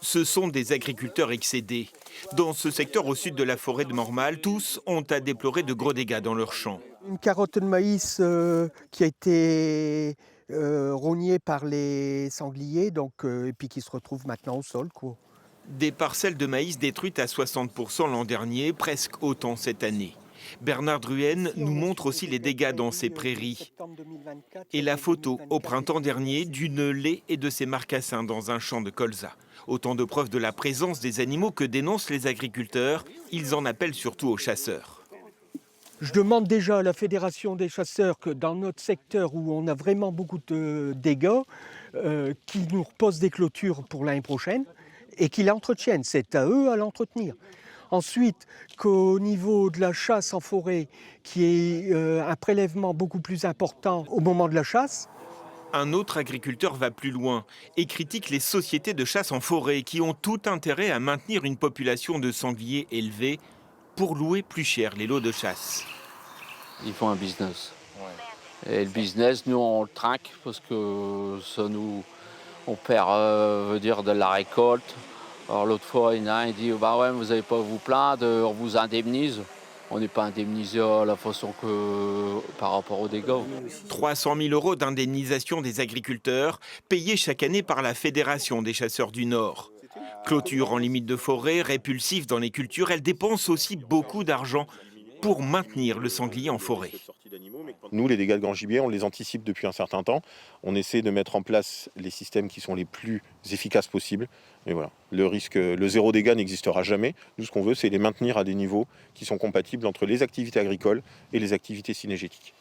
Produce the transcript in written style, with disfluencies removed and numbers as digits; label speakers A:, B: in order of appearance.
A: Ce sont des agriculteurs excédés. Dans ce secteur au sud de la forêt de Mormal, tous ont à déplorer de gros dégâts dans leurs champs.
B: Une carotte de maïs qui a été rognée par les sangliers et puis qui se retrouve maintenant au sol, quoi.
A: Des parcelles de maïs détruites à 60% l'an dernier, presque autant cette année. Bernard Druenne
B: Ici,
A: nous
B: on a
A: montre
B: exposé
A: aussi les
B: le
A: dégâts dans
B: fruit
A: ces
B: de
A: prairies.
B: septembre 2024,
A: Et la
B: janvier
A: photo, au
B: 2024 et
A: printemps
B: puis
A: dernier,
B: celle-ci.
A: d'une laie et de ses marcassins dans un champ de colza. Autant de preuves de la présence des animaux que dénoncent les agriculteurs. Ils en appellent surtout aux chasseurs.
B: Je demande déjà à la Fédération des chasseurs que dans notre secteur où on a vraiment beaucoup de dégâts, qu'ils nous reposent des clôtures pour l'année prochaine et qu'ils l'entretiennent. C'est à eux à l'entretenir. Ensuite, qu'au niveau de la chasse en forêt, qui est un prélèvement beaucoup plus important au moment de la chasse.
A: Un autre agriculteur va plus loin et critique les sociétés de chasse en forêt qui ont tout intérêt à maintenir une population de sangliers élevée pour louer plus cher les lots de chasse.
C: Ils font un business. Et le business, nous, on le traque parce que ça nous, on perd veut dire de la récolte. Alors l'autre fois, il y en a un, il dit bah ouais, vous n'avez pas à vous plaindre, on vous indemnise. On n'est pas indemnisé à la façon que par rapport aux dégâts.
A: 300 000 euros d'indemnisation des agriculteurs payés chaque année par la Fédération des chasseurs du Nord. Clôture en limite de forêt, répulsif dans les cultures, elle dépense aussi beaucoup d'argent pour maintenir le sanglier en forêt.
D: Nous, les dégâts de grand gibier, on les anticipe depuis un certain temps. On essaie de mettre en place les systèmes qui sont les plus efficaces possibles. Mais voilà, le zéro dégât n'existera jamais. Nous, ce qu'on veut, c'est les maintenir à des niveaux qui sont compatibles entre les activités agricoles et les activités cynégétiques.